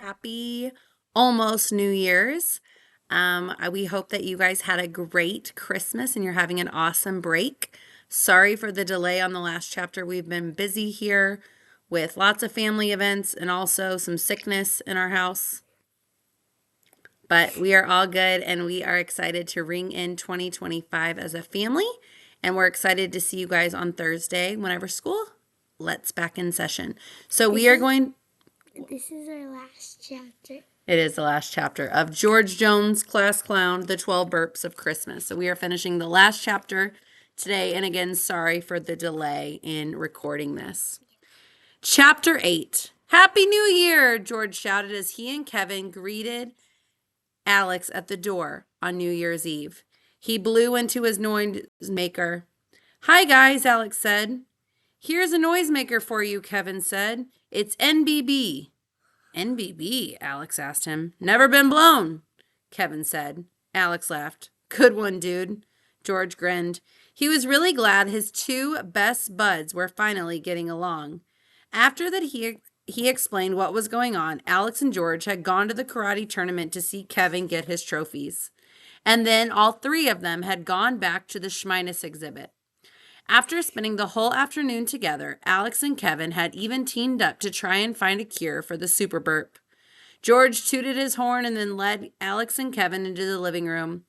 Happy almost New Year's. We hope that you guys had a great Christmas and you're having an awesome break. Sorry for the delay on the last chapter. We've been busy here with lots of family events and also some sickness in our house. But we are all good and we are excited to ring in 2025 as a family. And we're excited to see you guys on Thursday whenever school lets back in session. So we are going. This is our last chapter. It is the last chapter of George Jones' Class Clown, The 12 Burps of Christmas. So we are finishing the last chapter today. And again, sorry for the delay in recording this. Chapter 8. Happy New Year, George shouted as he and Kevin greeted Alex at the door on New Year's Eve. He blew into his noisemaker. Hi, guys, Alex said. Here's a noisemaker for you, Kevin said. It's NBB. NBB? Alex asked him. Never been blown, Kevin said. Alex laughed. Good one, dude. George grinned. He was really glad his two best buds were finally getting along. After that, he explained what was going on. Alex and George had gone to the karate tournament to see Kevin get his trophies. And then all three of them had gone back to the Schminus exhibit. After spending the whole afternoon together, Alex and Kevin had even teamed up to try and find a cure for the super burp. George tooted his horn and then led Alex and Kevin into the living room.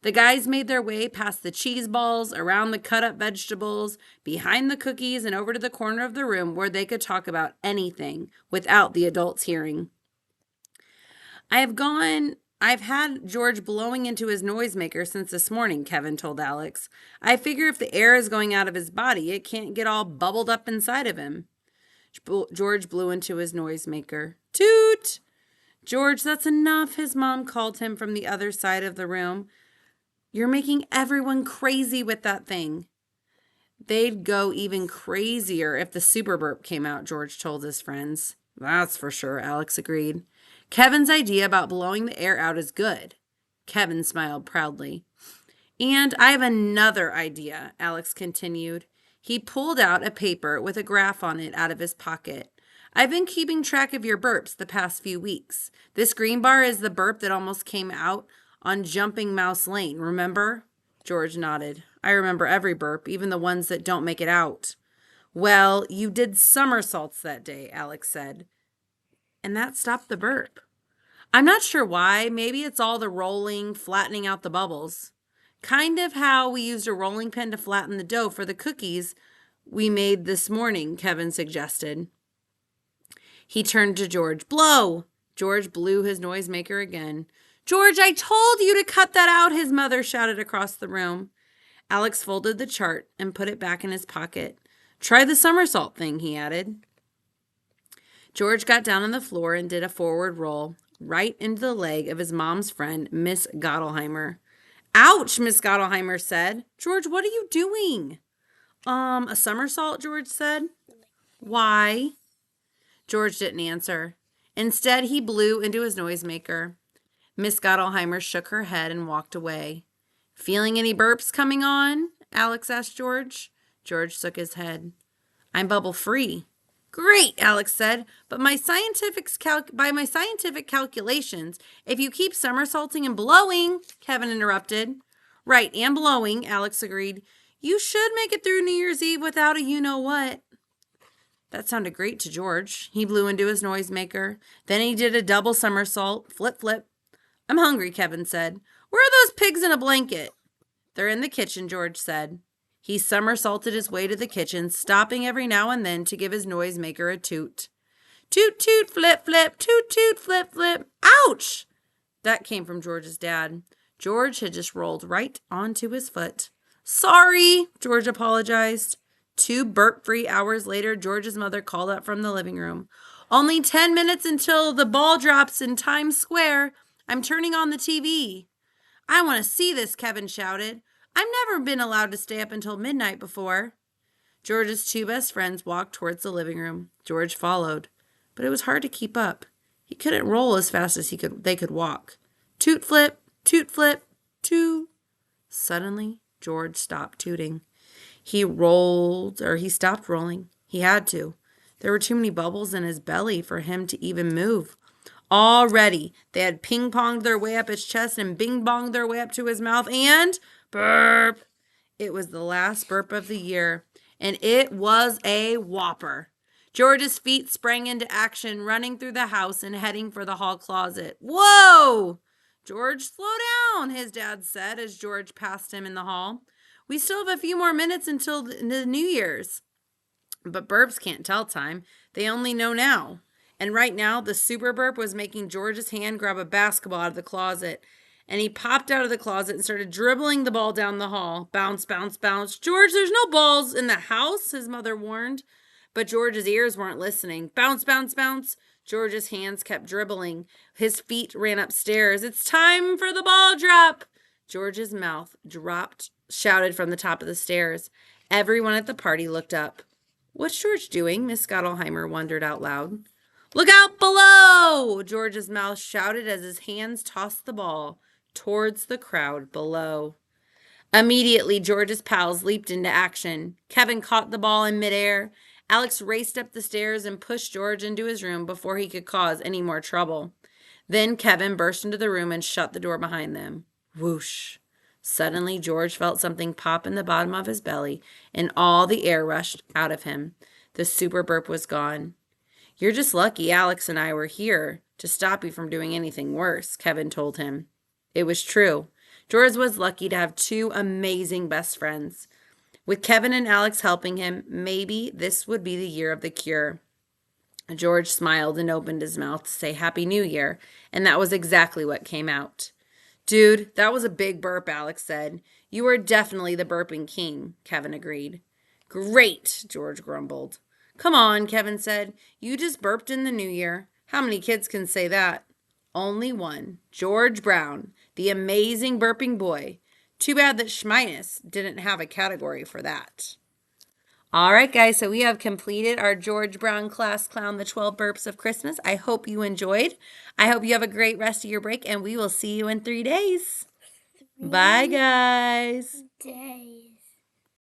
The guys made their way past the cheese balls, around the cut-up vegetables, behind the cookies, and over to the corner of the room where they could talk about anything without the adults hearing. I've had George blowing into his noisemaker since this morning, Kevin told Alex. I figure if the air is going out of his body, it can't get all bubbled up inside of him. George blew into his noisemaker. Toot! George, that's enough, his mom called him from the other side of the room. You're making everyone crazy with that thing. They'd go even crazier if the super burp came out, George told his friends. That's for sure, Alex agreed. Kevin's idea about blowing the air out is good. Kevin smiled proudly. And I have another idea, Alex continued. He pulled out a paper with a graph on it out of his pocket. I've been keeping track of your burps the past few weeks. This green bar is the burp that almost came out on Jumping Mouse Lane, remember? George nodded. I remember every burp, even the ones that don't make it out. Well, you did somersaults that day, Alex said. And that stopped the burp. I'm not sure why. Maybe it's all the rolling, flattening out the bubbles. Kind of how we used a rolling pin to flatten the dough for the cookies we made this morning, Kevin suggested. He turned to George. Blow! George blew his noisemaker again. George, I told you to cut that out, his mother shouted across the room. Alex folded the chart and put it back in his pocket. Try the somersault thing, he added. George got down on the floor and did a forward roll, right into the leg of his mom's friend, Miss Gottelheimer. Ouch, Miss Gottelheimer said. George, what are you doing? A somersault, George said. Why? George didn't answer. Instead, he blew into his noisemaker. Miss Gottelheimer shook her head and walked away. Feeling any burps coming on? Alex asked George. George shook his head. I'm bubble-free. Great, Alex said, but by my scientific calculations, if you keep somersaulting and blowing, Kevin interrupted. Right, and blowing, Alex agreed. You should make it through New Year's Eve without a you-know-what. That sounded great to George. He blew into his noisemaker. Then he did a double somersault, flip. I'm hungry, Kevin said. Where are those pigs in a blanket? They're in the kitchen, George said. He somersaulted his way to the kitchen, stopping every now and then to give his noisemaker a toot. Toot, toot, flip, flip, toot, toot, flip, flip. Ouch! That came from George's dad. George had just rolled right onto his foot. Sorry, George apologized. 2 burp-free hours later, George's mother called out from the living room. Only 10 minutes until the ball drops in Times Square. I'm turning on the TV. I want to see this, Kevin shouted. I've never been allowed to stay up until midnight before. George's 2 best friends walked towards the living room. George followed, but it was hard to keep up. He couldn't roll as fast as they could walk. Toot flip, toot. Suddenly, George stopped tooting. He stopped rolling. He had to. There were too many bubbles in his belly for him to even move. Already, they had ping-ponged their way up his chest and bing-bonged their way up to his mouth, and burp. It was the last burp of the year, and it was a whopper. George's feet sprang into action, running through the house and heading for the hall closet. Whoa! George, slow down, his dad said as George passed him in the hall. We still have a few more minutes until the New Year's. But burps can't tell time. They only know now. And right now, the super burp was making George's hand grab a basketball out of the closet. And he popped out of the closet and started dribbling the ball down the hall. Bounce, bounce, bounce. George, there's no balls in the house, his mother warned. But George's ears weren't listening. Bounce, bounce, bounce. George's hands kept dribbling. His feet ran upstairs. It's time for the ball drop. George's mouth dropped, shouted from the top of the stairs. Everyone at the party looked up. What's George doing? Miss Schottelheimer wondered out loud. Look out below! George's mouth shouted as his hands tossed the ball towards the crowd below. Immediately, George's pals leaped into action. Kevin caught the ball in midair. Alex raced up the stairs and pushed George into his room before he could cause any more trouble. Then Kevin burst into the room and shut the door behind them. Whoosh! Suddenly, George felt something pop in the bottom of his belly, and all the air rushed out of him. The super burp was gone. You're just lucky Alex and I were here to stop you from doing anything worse, Kevin told him. It was true. George was lucky to have two amazing best friends. With Kevin and Alex helping him, maybe this would be the year of the cure. George smiled and opened his mouth to say Happy New Year, and that was exactly what came out. Dude, that was a big burp, Alex said. You are definitely the burping king, Kevin agreed. Great, George grumbled. Come on, Kevin said. You just burped in the new year. How many kids can say that? Only one, George Brown, the amazing burping boy. Too bad that Schminus didn't have a category for that. All right, guys, so we have completed our George Brown Class Clown, the 12 Burps of Christmas. I hope you enjoyed. I hope you have a great rest of your break, and we will see you in 3 days. Bye, guys. Days.